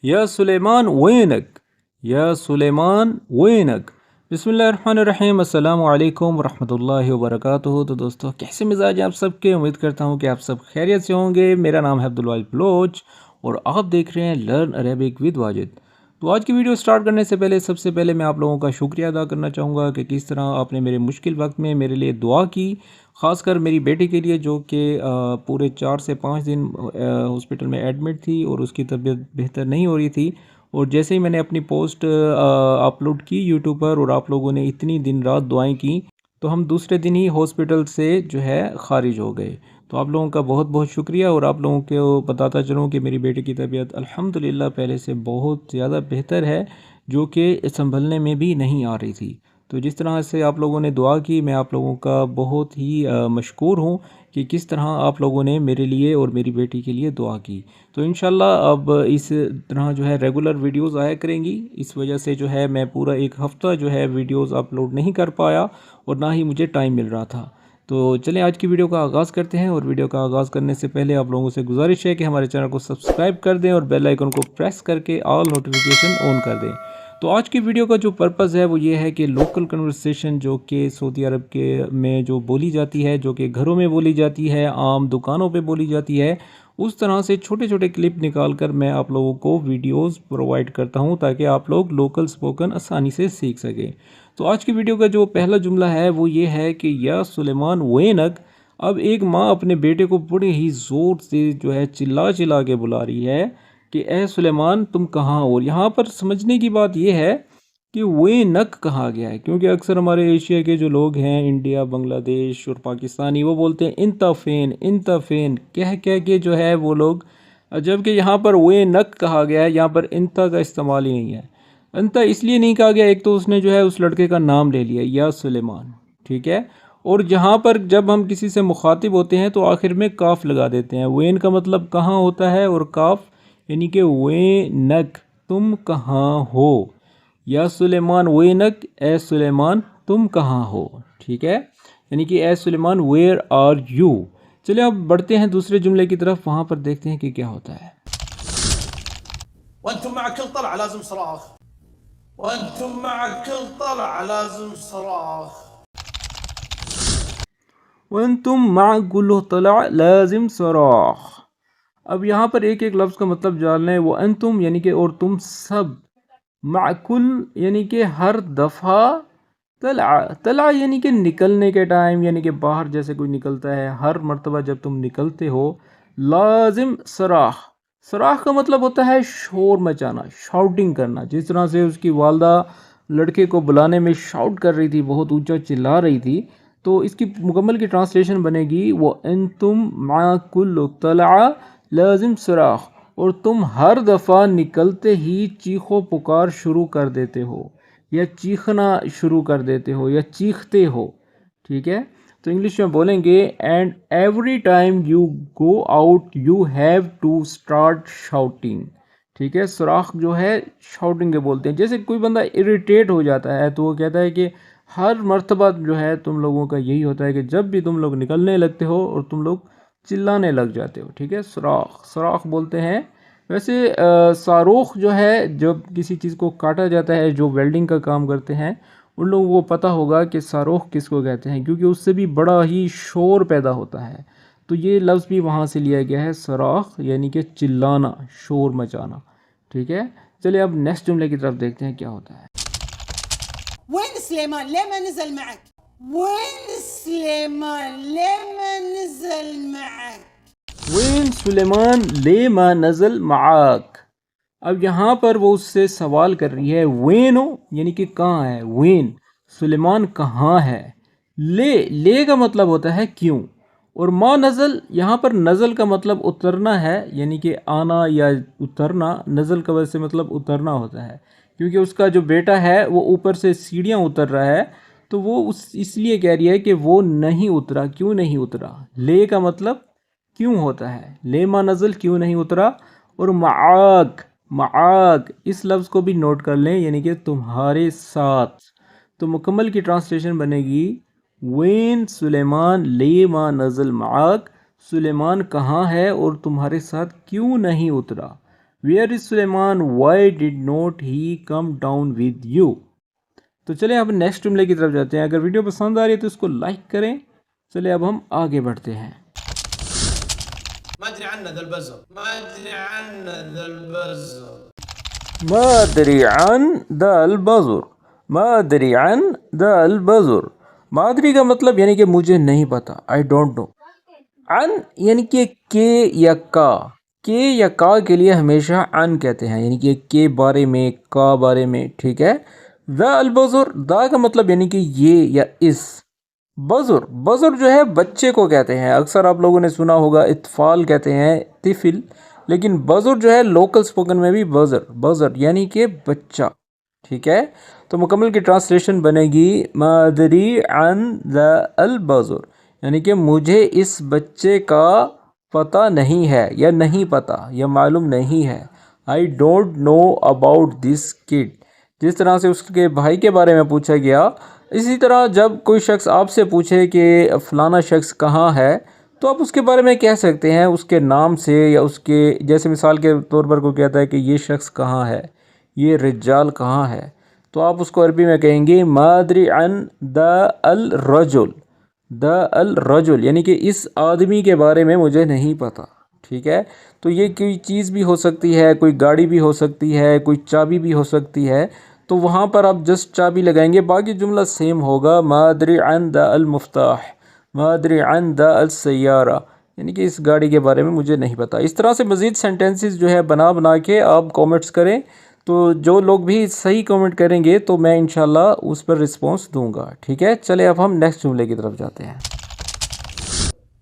یا سلیمان وینک، یا سلیمان وینک۔ بسم اللہ الرحمن الرحیم، السلام علیکم ورحمۃ اللہ وبرکاتہ۔ تو دوستو کیسے مزاج ہیں آپ سب کے؟ امید کرتا ہوں کہ آپ سب خیریت سے ہوں گے۔ میرا نام ہے عبدالواجد بلوچ اور آپ دیکھ رہے ہیں لرن عربک ود واجد۔ تو آج کی ویڈیو سٹارٹ کرنے سے پہلے سب سے پہلے میں آپ لوگوں کا شکریہ ادا کرنا چاہوں گا کہ کس طرح آپ نے میرے مشکل وقت میں میرے لیے دعا کی، خاص کر میری بیٹی کے لیے جو کہ پورے 4 سے 5 دن ہاسپٹل میں ایڈمٹ تھی اور اس کی طبیعت بہتر نہیں ہو رہی تھی۔ اور جیسے ہی میں نے اپنی پوسٹ اپلوڈ کی یوٹیوب پر اور آپ لوگوں نے اتنی دن رات دعائیں کی، تو ہم دوسرے دن ہی ہاسپٹل سے جو ہے خارج ہو گئے۔ تو آپ لوگوں کا بہت بہت شکریہ، اور آپ لوگوں کو بتاتا چلوں کہ میری بیٹی کی طبیعت الحمدللہ پہلے سے بہت زیادہ بہتر ہے، جو کہ سنبھلنے میں بھی نہیں آ رہی تھی۔ تو جس طرح سے آپ لوگوں نے دعا کی، میں آپ لوگوں کا بہت ہی مشکور ہوں کہ کس طرح آپ لوگوں نے میرے لیے اور میری بیٹی کے لیے دعا کی۔ تو انشاءاللہ اب اس طرح جو ہے ریگولر ویڈیوز آیا کریں گی۔ اس وجہ سے جو ہے میں پورا ایک ہفتہ جو ہے ویڈیوز اپلوڈ نہیں کر پایا اور نہ ہی مجھے ٹائم مل رہا تھا۔ تو چلیں آج کی ویڈیو کا آغاز کرتے ہیں، اور ویڈیو کا آغاز کرنے سے پہلے آپ لوگوں سے گزارش ہے کہ ہمارے چینل کو سبسکرائب کر دیں اور بیل آئیکن کو پریس کر کے آل نوٹیفیکیشن آن کر دیں۔ تو آج کی ویڈیو کا جو پرپس ہے وہ یہ ہے کہ لوکل کنورسیشن جو کہ سعودی عرب کے میں جو بولی جاتی ہے، جو کہ گھروں میں بولی جاتی ہے، عام دکانوں پہ بولی جاتی ہے، اس طرح سے چھوٹے چھوٹے کلپ نکال کر میں آپ لوگوں کو ویڈیوز پرووائڈ کرتا ہوں تاکہ آپ لوگ لوکل سپوکن آسانی سے سیکھ سکیں۔ تو آج کی ویڈیو کا جو پہلا جملہ ہے وہ یہ ہے کہ یا سلیمان وینک۔ اب ایک ماں اپنے بیٹے کو بڑے ہی زور سے جو ہے چلا چلا کے بلا رہی ہے کہ اے سلیمان تم کہاں ہو۔ اور یہاں پر سمجھنے کی بات یہ ہے کہ وینک کہا گیا ہے، کیونکہ اکثر ہمارے ایشیا کے جو لوگ ہیں، انڈیا، بنگلہ دیش اور پاکستانی، وہ بولتے ہیں انتا فین انتا فین کہہ کے جو ہے وہ لوگ، جبکہ یہاں پر وینک کہا گیا ہے، یہاں پر انتا کا استعمال ہی نہیں ہے۔ انتا اس لیے نہیں کہا گیا، ایک تو اس نے جو ہے اس لڑکے کا نام لے لیا یا سلیمان، ٹھیک ہے، اور جہاں پر جب ہم کسی سے مخاطب ہوتے ہیں تو آخر میں کاف لگا دیتے ہیں۔ وین کا مطلب کہاں ہوتا ہے، اور کاف یعنی کہ وینک تم کہاں ہو، یا سلیمان وینک اے سلیمان تم کہاں ہو، ٹھیک ہے، یعنی کہ اے سلیمان ویئر آر یو۔ چلیں اب بڑھتے ہیں دوسرے جملے کی طرف، وہاں پر دیکھتے ہیں کہ کیا ہوتا ہے۔ وانتم مع كل طلعه لازم صراخ، وانتم مع كل طلعه لازم صراخ، وَأَنْتُمْ مَعَ كُلِّ طَلْعَةٍ لَازِمٌ صَرَاخٌ۔ اب یہاں پر ایک ایک لفظ کا مطلب جاننا ہے۔ وَأَنْتُمْ یعنی کہ اور تم سب، مع کل یعنی کہ ہر دفعہ، طلع یعنی کہ نکلنے کے ٹائم، یعنی کہ باہر جیسے کوئی نکلتا ہے، ہر مرتبہ جب تم نکلتے ہو، لازم صراخ، صراخ کا مطلب ہوتا ہے شور مچانا، شاؤٹنگ کرنا، جس طرح سے اس کی والدہ لڑکے کو بلانے میں شاؤٹ کر رہی تھی، بہت اونچا چلا رہی تھی، تو اس کی مکمل کی ٹرانسلیشن بنے گی وَأَنْتُمْ مَعَ كُلِّ طَلْعَةٍ لازم صراخ، اور تم ہر دفعہ نکلتے ہی چیخو پکار شروع کر دیتے ہو، یا چیخنا شروع کر دیتے ہو، یا چیختے ہو، ٹھیک ہے۔ تو انگلش میں بولیں گے and every time you go out you have to start shouting, ٹھیک ہے۔ صراخ جو ہے شاؤٹنگ کے بولتے ہیں، جیسے کوئی بندہ اریٹیٹ ہو جاتا ہے تو وہ کہتا ہے کہ ہر مرتبہ جو ہے تم لوگوں کا یہی ہوتا ہے کہ جب بھی تم لوگ نکلنے لگتے ہو اور تم لوگ چلانے لگ جاتے ہو، ٹھیک ہے، صراخ، صراخ بولتے ہیں۔ ویسے صاروخ جو ہے جب کسی چیز کو کاٹا جاتا ہے، جو ویلڈنگ کا کام کرتے ہیں ان لوگوں کو پتہ ہوگا کہ صاروخ کس کو کہتے ہیں، کیونکہ اس سے بھی بڑا ہی شور پیدا ہوتا ہے، تو یہ لفظ بھی وہاں سے لیا گیا ہے، صراخ یعنی کہ چلانا، شور مچانا، ٹھیک ہے۔ چلے اب نیکسٹ جملے کی طرف دیکھتے ہیں کیا ہوتا ہے۔ وين سليمان ليه ما نزل معك؟ وين سليمان ليه ما نزل معك؟ وین سلیمان لے ما نزل معاک۔ اب یہاں پر وہ اس سے سوال کر رہی ہے، وینو یعنی کہ کہاں ہے، وین سلیمان کہاں ہے، لے کا مطلب ہوتا ہے کیوں، اور ما نزل یہاں پر نزل کا مطلب اترنا ہے، یعنی کہ آنا یا اترنا، نزل کا ویسے مطلب اترنا ہوتا ہے، کیونکہ اس کا جو بیٹا ہے وہ اوپر سے سیڑھیاں اتر رہا ہے، تو وہ اس لیے کہہ رہی ہے کہ وہ نہیں اترا، کیوں نہیں اترا۔ لے کا مطلب کیوں ہوتا ہے، لے ما نزل کیوں نہیں اترا، اور معاک، معاک اس لفظ کو بھی نوٹ کر لیں، یعنی کہ تمہارے ساتھ، تو مکمل کی ٹرانسلیشن بنے گی وین سلیمان لے ما نزل معاک، سلیمان کہاں ہے اور تمہارے ساتھ کیوں نہیں اترا۔ Where is Suleiman why did not he come down with you. تو چلیں اب نیکسٹ جملے کی طرف جاتے ہیں. اگر ویڈیو پسند آ رہی ہے تو اس کو لائک کریں. چلیں اب ہم آگے بڑھتے ہیں. ما ادري عنه ذا البزر، ما ادري عنه ذا البزر. ما ادری عن ذا البزر. ما ادری عن ذا البزر. مادری کا مطلب یعنی کہ مجھے نہیں پتا. I don't know. عن یعنی کہ یا کا کے لیے ہمیشہ عن کہتے ہیں، یعنی کہ کے بارے میں، کا بارے میں. ٹھیک ہے. ذا البزر، دا کا مطلب یعنی کہ یہ یا اس. بزر جو ہے بچے کو کہتے ہیں. اکثر آپ لوگوں نے سنا ہوگا اطفال کہتے ہیں، طفل، لیکن بزر جو ہے لوکل سپوکن میں بھی بزر یعنی کہ بچہ. ٹھیک ہے. تو مکمل کی ٹرانسلیشن بنے گی ما ادری عن ذا البزر، یعنی کہ مجھے اس بچے کا پتہ نہیں ہے یا نہیں پتہ یا معلوم نہیں ہے. I don't know about this kid. جس طرح سے اس کے بھائی کے بارے میں پوچھا گیا، اسی طرح جب کوئی شخص آپ سے پوچھے کہ فلانا شخص کہاں ہے، تو آپ اس کے بارے میں کہہ سکتے ہیں اس کے نام سے، یا اس کے جیسے مثال کے طور پر کوئی کہتا ہے کہ یہ شخص کہاں ہے، یہ رجال کہاں ہے، تو آپ اس کو عربی میں کہیں گے ما ادری عن دا الرجل. دا الرجل یعنی کہ اس آدمی کے بارے میں مجھے نہیں پتا. ٹھیک ہے. تو یہ کوئی چیز بھی ہو سکتی ہے، کوئی گاڑی بھی ہو سکتی ہے، کوئی چابی بھی ہو سکتی ہے. تو وہاں پر آپ جسٹ چابی لگائیں گے، باقی جملہ سیم ہوگا. ما ادری عن دا المفتاح، ما ادری عن دا السیارہ، یعنی کہ اس گاڑی کے بارے میں مجھے نہیں پتا. اس طرح سے مزید سینٹنسز جو ہے بنا کے آپ کومنٹس کریں. تو جو لوگ بھی صحیح کومنٹ کریں گے تو میں انشاءاللہ اس پر رسپانس دوں گا. ٹھیک ہے. چلے اب ہم نیکسٹ جملے کی طرف جاتے ہیں.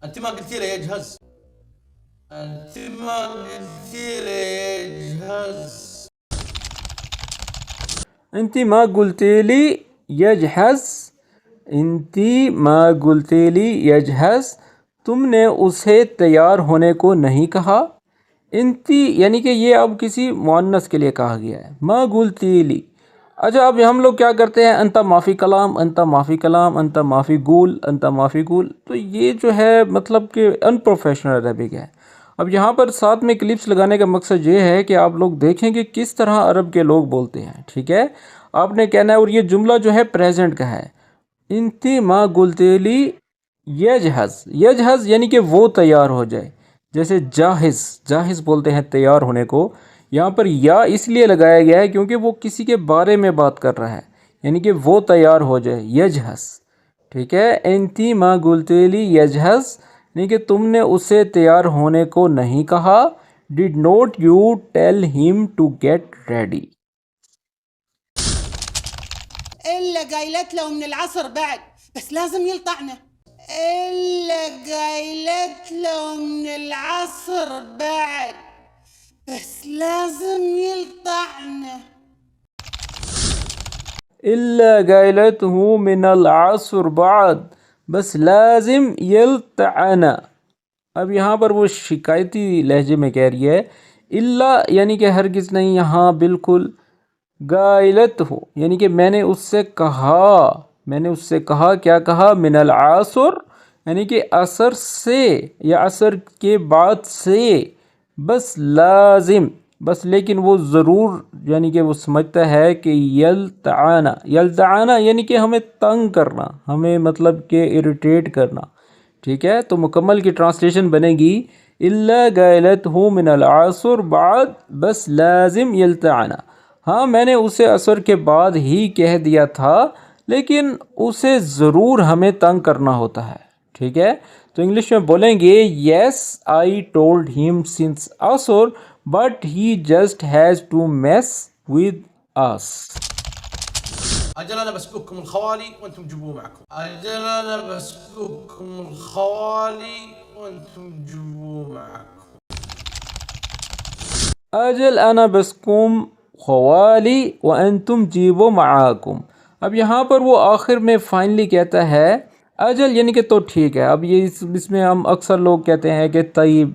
انت ما قلت لي يجهز، انت ما قلت لي يجهز. انتی ما قلتیلی یجہز. انتی ما قلتیلی یجہز، تم نے اسے تیار ہونے کو نہیں کہا. انتی یعنی کہ یہ اب کسی مؤنث کے لیے کہا گیا ہے. ما قلتیلی. اچھا اب ہم لوگ کیا کرتے ہیں، انتا معافی کلام، انتا معافی کلام، انتا معافی گول، انتا معافی گول. تو یہ جو ہے مطلب کہ ان پروفیشنل عربک ہے. اب یہاں پر ساتھ میں کلپس لگانے کا مقصد یہ ہے کہ آپ لوگ دیکھیں کہ کس طرح عرب کے لوگ بولتے ہیں. ٹھیک ہے. آپ نے کہنا ہے، اور یہ جملہ جو ہے پریزنٹ کا ہے. انتی ما قلتیلی یجہز. یجہز یعنی کہ وہ تیار ہو جائے. جیسے جاہز بولتے ہیں تیار ہونے کو. یہاں پر یا اس لیے لگایا گیا ہے کیونکہ وہ کسی کے بارے میں بات کر رہا ہے، یعنی کہ وہ تیار ہو جائے. یجہز. ٹھیک ہے. انتی ما قلتیلی یجہز یعنی کہ تم نے اسے تیار ہونے کو نہیں کہا. Did not you tell him to get ready. إلا قايلت له من العصر بعد، بس لازم يلطعنا. إلا قايلت له من العصر بعد، بس لازم يلطعنا. إلا قايلته من العصر بعد بس لازم يلطعنا. اب یہاں پر وہ شکایتی لہجے میں کہہ رہی ہے. اللہ یعنی کہ ہرگز نہیں، یہاں بالکل. قائلت ہو یعنی کہ میں نے اس سے کہا، کیا کہا، من العصر یعنی کہ عصر سے یا عصر کے بعد سے. بس لازم، بس لیکن وہ ضرور یعنی کہ وہ سمجھتا ہے کہ یلتعانا یعنی کہ ہمیں تنگ کرنا، ہمیں مطلب کہ اریٹیٹ کرنا. ٹھیک ہے. تو مکمل کی ٹرانسلیشن بنے گی الا قائلتہ من العصر بعد بس لازم یلتعانا. ہاں میں نے اسے عصر کے بعد ہی کہہ دیا تھا، لیکن اسے ضرور ہمیں تنگ کرنا ہوتا ہے. ٹھیک ہے. تو انگلش میں بولیں گے yes I told him since عصر but he just has to mess with us. اجل انا بسبككم الخوالي وانتم جيبوه معكم. اجل انا بسبككم الخوالي وانتم جيبوه معكم. اجل انا بسکم خوالی وانتم جیبو معاکم. اب یہاں پر وہ آخر میں فائنلی کہتا ہے اجل یعنی کہ تو ٹھیک ہے. اب یہ اس میں ہم اکثر لوگ کہتے ہیں کہ طیب.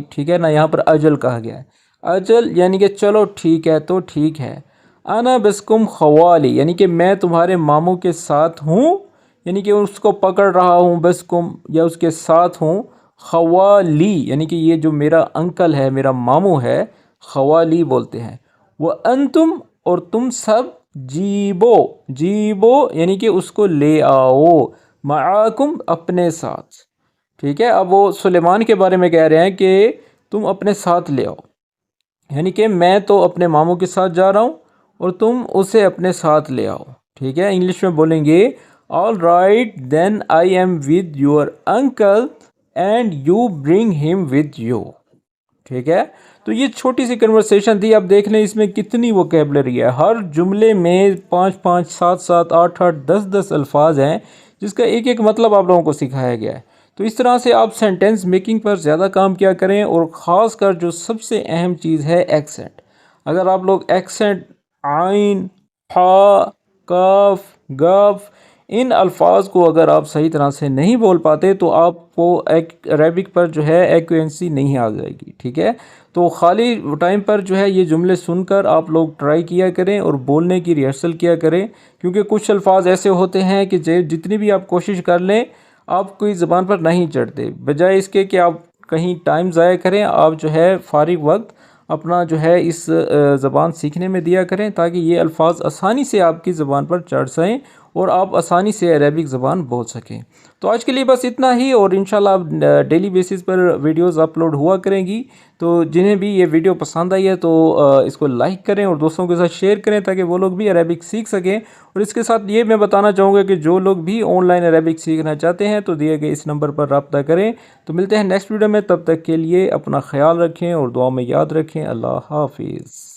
ٹھیک ہے نا. یہاں پر اجل کہا گیا ہے. اجل یعنی کہ چلو ٹھیک ہے، تو ٹھیک ہے. انا بسکم خوالی یعنی کہ میں تمہارے ماموں کے ساتھ ہوں، یعنی کہ اس کو پکڑ رہا ہوں بسکم یا اس کے ساتھ ہوں. خوالی یعنی کہ یہ جو میرا انکل ہے، میرا ماموں ہے، خوالی بولتے ہیں. وَأَنْتُمْ اور تم سب جیبو جیبو یعنی کہ اس کو لے آؤ معاکم اپنے ساتھ. ٹھیک ہے. اب وہ سلیمان کے بارے میں کہہ رہے ہیں کہ تم اپنے ساتھ لے آؤ، یعنی کہ میں تو اپنے ماموں کے ساتھ جا رہا ہوں اور تم اسے اپنے ساتھ لے آؤ. ٹھیک ہے. انگلش میں بولیں گے all right then I am with your uncle and you bring him with you. ٹھیک ہے. تو یہ چھوٹی سی کنورسیشن تھی. اب دیکھ لیں اس میں کتنی ووکیبلری ہے. ہر جملے میں 5 7 7 8 8 10 10 الفاظ ہیں جس کا ایک ایک مطلب آپ لوگوں کو سکھایا گیا ہے. تو اس طرح سے آپ سینٹینس میکنگ پر زیادہ کام کیا کریں، اور خاص کر جو سب سے اہم چیز ہے ایکسنٹ. اگر آپ لوگ ایکسنٹ عین، حا، کاف، گاف ان الفاظ کو اگر آپ صحیح طرح سے نہیں بول پاتے تو آپ کو عربک پر جو ہے ایکوینسی نہیں آ جائے گی. ٹھیک ہے. تو خالی ٹائم پر جو ہے یہ جملے سن کر آپ لوگ ٹرائی کیا کریں اور بولنے کی ریہرسل کیا کریں، کیونکہ کچھ الفاظ ایسے ہوتے ہیں کہ جتنی بھی آپ کوشش کر لیں آپ کوئی زبان پر نہیں چڑھتے. بجائے اس کے کہ آپ کہیں ٹائم ضائع کریں، آپ جو ہے فارغ وقت اپنا جو ہے اس زبان سیکھنے میں دیا کریں تاکہ یہ الفاظ آسانی سے آپ کی زبان پر چڑھ سکیں اور آپ آسانی سے عربک زبان بول سکیں. تو آج کے لیے بس اتنا ہی، اور انشاءاللہ اب ڈیلی بیسس پر ویڈیوز اپلوڈ ہوا کریں گی. تو جنہیں بھی یہ ویڈیو پسند آئی ہے تو اس کو لائک کریں اور دوستوں کے ساتھ شیئر کریں تاکہ وہ لوگ بھی عربک سیکھ سکیں. اور اس کے ساتھ یہ میں بتانا چاہوں گا کہ جو لوگ بھی آن لائن عربک سیکھنا چاہتے ہیں تو دیے گئے اس نمبر پر رابطہ کریں. تو ملتے ہیں نیکسٹ ویڈیو میں، تب تک کے لیے اپنا خیال رکھیں اور دعا میں یاد رکھیں. اللہ حافظ.